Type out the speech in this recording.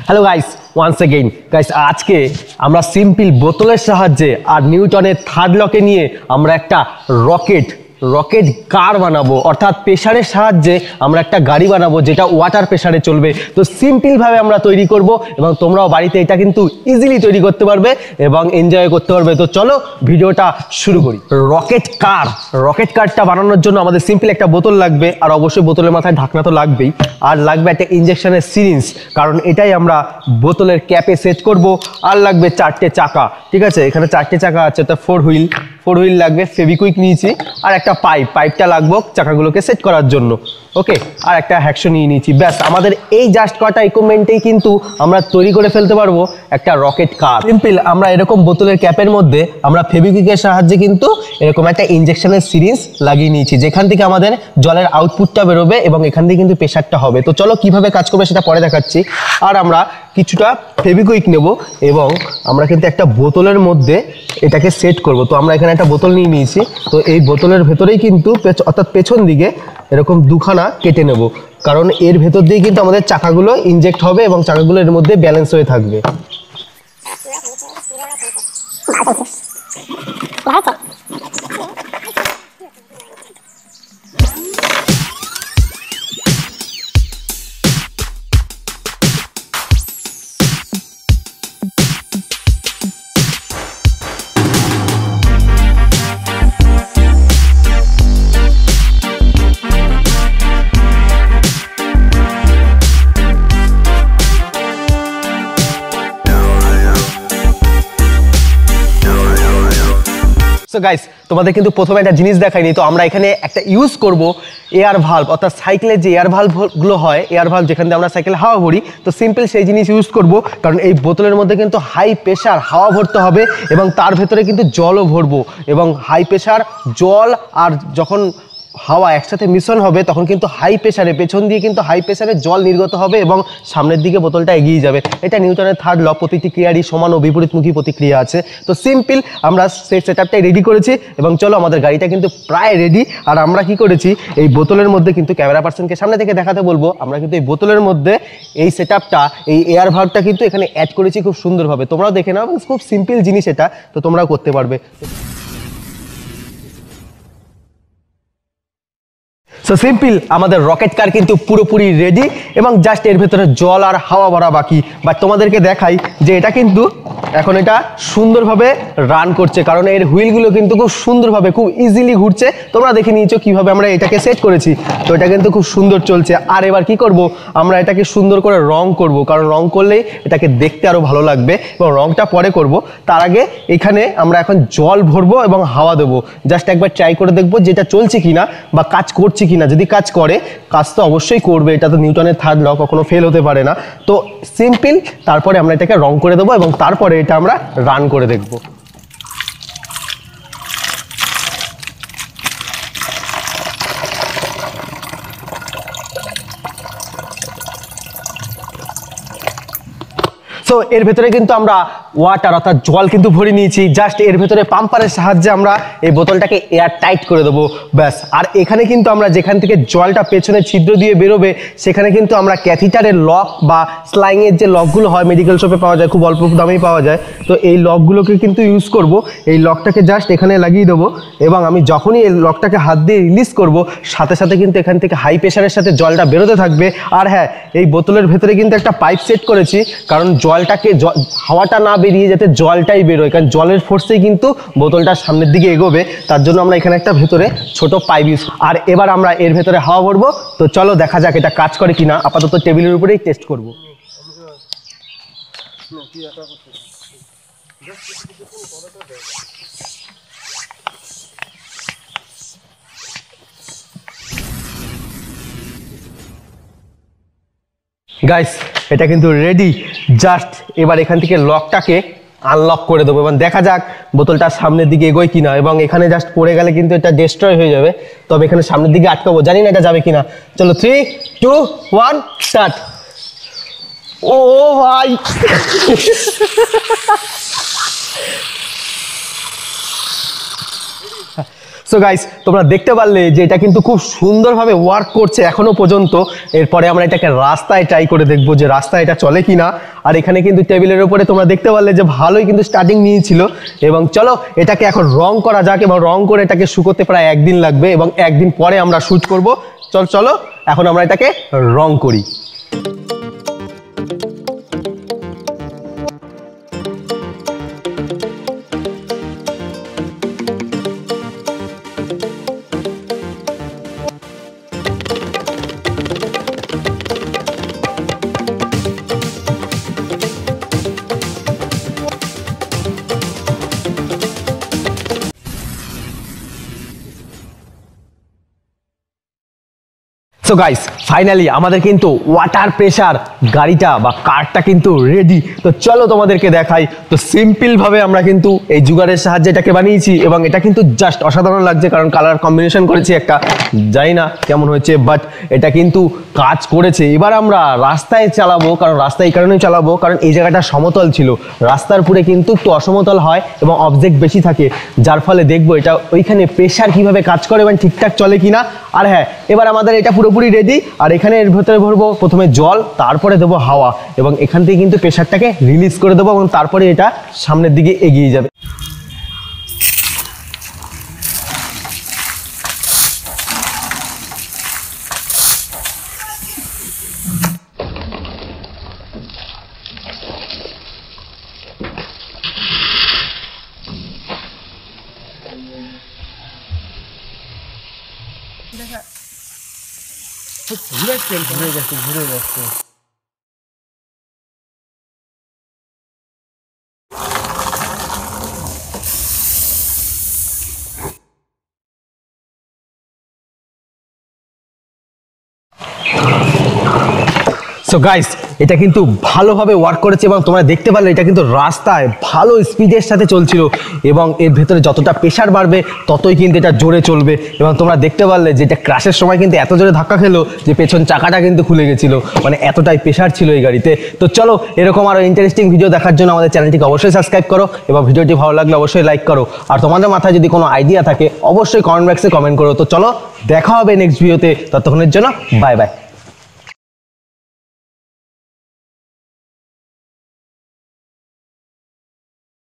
Hello guys, once again guys, আজকে আমরা simple বোতলের সাহায্যে আর নিউটনের থার্ড লকে নিয়ে আমরা একটা রকেট কার বানাবো, অর্থাৎ প্রেসারের সাহায্যে আমরা একটা গাড়ি বানাবো যেটা ওয়াটার প্রেসারে চলবে। তো সিম্পলভাবে আমরা তৈরি করব এবং তোমরাও বাড়িতে এটা কিন্তু ইজিলি তৈরি করতে পারবে এবং এনজয় করতে পারবে। তো চলো ভিডিওটা শুরু করি। রকেট কারটা বানানোর জন্য আমাদের সিম্পল একটা বোতল লাগবে, আর অবশ্যই বোতলের মাথায় ঢাকনা তো লাগবেই, আর লাগবে একটা ইঞ্জেকশনের সিরিঞ্জ, কারণ এটাই আমরা বোতলের ক্যাপে সেট করব। আর লাগবে 4টে চাকা, ঠিক আছে, এখানে 4টে চাকা আছে, তো ফোর হুইল লাগবে, ফেভিকুইক নিয়েছি, আর একটা পাইপটা লাগবে চাকাগুলোকে সেট করার জন্য। ওকে, আর একটা হ্যাকশো নিয়ে নিয়েছি। ব্যাস, আমাদের এই জাস্ট কটা ইকুইপমেন্টেই কিন্তু আমরা তৈরি করে ফেলতে পারবো একটা রকেট কার। সিম্পল আমরা এরকম বোতলের ক্যাপের মধ্যে আমরা ফেভিকুইকের সাহায্যে কিন্তু এরকম একটা ইঞ্জেকশনের সিরিঞ্জ লাগিয়ে নিয়েছি, যেখান থেকে আমাদের জলের আউটপুটটা বেরোবে এবং এখান থেকে কিন্তু প্রেসারটা হবে। তো চলো কিভাবে কাজ করবে সেটা পরে দেখাচ্ছি। আর আমরা কিছুটা ফেভিকুইক নেব এবং আমরা কিন্তু একটা বোতলের মধ্যে এটাকে সেট করব। তো আমরা এখানে একটা বোতল নিয়ে নিয়েছি, তো এই বোতলের ভেতরেই কিন্তু অর্থাৎ পেছন দিকে এরকম দুখানা কেটে নেব, কারণ এর ভেতর দিয়ে কিন্তু আমাদের চাকাগুলো ইনজেক্ট হবে এবং চাকাগুলো এর মধ্যে ব্যালেন্স হয়ে থাকবে। সো গাইস, তোমাদের কিন্তু প্রথমে একটা জিনিস দেখাইনি, তো আমরা এখানে একটা ইউজ করব এয়ার ভালভ, অর্থাৎ সাইকেলের যে এয়ার ভালভগুলো হয়, এয়ার ভালভ যেখান দিয়ে আমরা সাইকেলে হাওয়া ভরি, তো সিম্পল সেই জিনিস ইউজ করব, কারণ এই বোতলের মধ্যে কিন্তু হাই প্রেশার হাওয়া ভরতে হবে এবং তার ভেতরে কিন্তু জলও ভরবো, এবং হাই প্রেশার জল আর যখন হাওয়া একসাথে মিশ্রণ হবে তখন কিন্তু হাই প্রেসারে পেছন দিয়ে কিন্তু হাই প্রেসারে জল নির্গত হবে এবং সামনের দিকে বোতলটা এগিয়ে যাবে। এটা নিউটনের থার্ড ল, প্রতিটি ক্রিয়ারই সমান ও বিপরীতমুখী প্রতিক্রিয়া আছে। তো সিম্পল আমরা সেই সেটআপটাই রেডি করেছি এবং চলো আমাদের গাড়িটা কিন্তু প্রায় রেডি। আর আমরা কি করেছি, এই বোতলের মধ্যে কিন্তু ক্যামেরা পার্সনকে সামনে থেকে দেখাতে বলবো, আমরা কিন্তু এই বোতলের মধ্যে এই সেটআপটা, এই এয়ার ভালভটা কিন্তু এখানে অ্যাড করেছি খুব সুন্দরভাবে। তোমরাও দেখে নাও, খুব সিম্পল জিনিস এটা, তো তোমরাও করতে পারবে। সো সিম্পল আমাদের রকেট কার কিন্তু পুরোপুরি রেডি এবং জাস্ট এর ভেতরে জল আর হাওয়া ভরা বাকি। বাট তোমাদেরকে দেখাই যে এটা কিন্তু এখন এটা সুন্দরভাবে রান করছে, কারণ এর হুইলগুলো কিন্তু খুব সুন্দরভাবে খুব ইজিলি ঘুরছে। তোমরা দেখে নিয়েছো কিভাবে আমরা এটাকে সেট করেছি, তো এটা কিন্তু খুব সুন্দর চলছে। আর এবার কি করব, আমরা এটাকে সুন্দর করে রং করব, কারণ রং করলেই এটাকে দেখতে আরো ভালো লাগবে এবং রংটা পরে করব। তার আগে এখানে আমরা এখন জল ভরবো এবং হাওয়া দেবো। জাস্ট একবার ট্রাই করে দেখবো যেটা চলছে কিনা বা কাজ করছে কিনা। যদি কাজ করে, কাজ তো অবশ্যই করবে, এটা তো নিউটনের থার্ড ল, কখনো ফেল হতে পারে না। তো সিম্পল তারপরে আমরা এটাকে রং করে দেবো এবং তারপরে এটা আমরা রান করে দেখব। সো এর ভেতরে কিন্তু আমরা ওয়াটার অর্থাৎ জল কিন্তু ভরে নিয়েছি। জাস্ট এর ভেতরে পাম্পারের সাহায্যে আমরা এই বোতলটাকে এয়ার টাইট করে দেবো, ব্যাস। আর এখানে কিন্তু আমরা যেখান থেকে জলটা পেছনে ছিদ্র দিয়ে বেরোবে, সেখানে কিন্তু আমরা ক্যাথিটারের লক বা স্লাইংয়ের যে লকগুলো হয়, মেডিকেল শপে পাওয়া যায়, খুব অল্প দামেই পাওয়া যায়, তো এই লকগুলোকে কিন্তু ইউজ করব। এই লকটাকে জাস্ট এখানে লাগিয়ে দেবো এবং আমি যখনই এই লকটাকে হাত দিয়ে রিলিজ করব, সাথে সাথে কিন্তু এখান থেকে হাই প্রেশারের সাথে জলটা বেরোতে থাকবে। আর হ্যাঁ, এই বোতলের ভেতরে কিন্তু একটা পাইপ সেট করেছি, কারণ জলটাকে হাওয়াটা না বেরিয়ে যাতে জলটাই বেরোয়, কারণ জলের ফোর্সেই কিন্তু বোতলটা সামনের দিকে এগোবে, তার জন্য আমরা এখানে একটা ভেতরে ছোট পাইপ ইউজ। আর এবার আমরা এর ভেতরে হাওয়া ভরবো, তো চলো দেখা যাক এটা কাজ করে কিনা। আপাতত টেবিলের উপরেই টেস্ট করবো। গাইস, এটা কিন্তু রেডি। জাস্ট এবার এখান থেকে লকটাকে আনলক করে দেবো এবং দেখা যাক বোতলটা সামনের দিকে এগোয় কিনা। এবং এখানে জাস্ট পড়ে গেলে কিন্তু এটা ডিস্ট্রয় হয়ে যাবে, তবে এখানে সামনের দিকে আটকাবো, জানি না এটা যাবে কিনা। চলো 3, 2, 1 স্টার্ট। ও ভাই সো গাইস, তোমরা দেখতে পারলে যে এটা কিন্তু খুব সুন্দরভাবে ওয়ার্ক করছে এখনো পর্যন্ত। এরপরে আমরা এটাকে রাস্তায় ট্রাই করে দেখবো যে রাস্তায় এটা চলে কিনা। আর এখানে কিন্তু টেবিলের উপরে তোমরা দেখতে পারলে যে ভালোই কিন্তু স্টার্টিং নিয়েছিল। এবং চলো এটাকে এখন রং করা যাক, এবং রং করে এটাকে শুকোতে প্রায় একদিন লাগবে, এবং একদিন পরে আমরা শুট করব। চলো এখন আমরা এটাকে রং করি। সো গাইস, ফাইনালি আমাদের কিন্তু ওয়াটার প্রেসার গাড়িটা বা কারটা কিন্তু রেডি। তো চলো তোমাদেরকে দেখাই। তো সিম্পল ভাবে আমরা কিন্তু এই জুগারের সাহায্যে এটাকে বানিয়েছি, এবং এটা কিন্তু জাস্ট অসাধারণ লাগছে, কারণ কালার কম্বিনেশন করেছি একটা, জানি না কেমন হয়েছে, বাট এটা কিন্তু কাজ করেছে। এবার আমরা রাস্তায় চালাবো, কারণ রাস্তায় এই কারণেই চালাবো কারণ এই জায়গাটা সমতল ছিল, রাস্তার পুরে কিন্তু একটু অসমতল হয় এবং অবজেক্ট বেশি থাকে, যার ফলে দেখবো এটা ওইখানে প্রেসার কিভাবে কাজ করে এবং ঠিকঠাক চলে কিনা। আর হ্যাঁ, এবার আমাদের এটা পুরোপুরি রেডি। আর এখানে এর ভেতরে ভরবো প্রথমে জল, তারপরে দেবো হাওয়া, এবং এখান থেকে কিন্তু প্রেসারটাকে রিলিজ করে দেবো, এবং তারপরে এটা সামনের দিকে এগিয়ে যাবে। ঘুরে যাচ্ছে। সো গাইস, এটা কিন্তু ভালোভাবে ওয়ার্ক করেছে, এবং তোমরা দেখতে পারলে এটা কিন্তু রাস্তায় ভালো স্পিডের সাথে চলছিল, এবং এর ভেতরে যতটা প্রেশার বাড়বে ততই কিন্তু এটা জোরে চলবে। এবং তোমরা দেখতে পারলে যে এটা ক্র্যাশের সময় কিন্তু এত জোরে ধাক্কা খেলো যে পেছন চাকাটা কিন্তু খুলে গেছিল, মানে এতটাই প্রেশার ছিল এই গাড়িতে। তো চলো এরকম আরো ইন্টারেস্টিং ভিডিও দেখার জন্য আমাদের চ্যানেলটিকে অবশ্যই সাবস্ক্রাইব করো, এবং ভিডিওটি ভালো লাগলে অবশ্যই লাইক করো। আর তোমাদের মাথায় যদি কোনো আইডিয়া থাকে অবশ্যই কমেন্ট বক্সে কমেন্ট করো। তো চলো দেখা হবে নেক্সট ভিডিওতে, ততক্ষণের জন্য বাই বাই।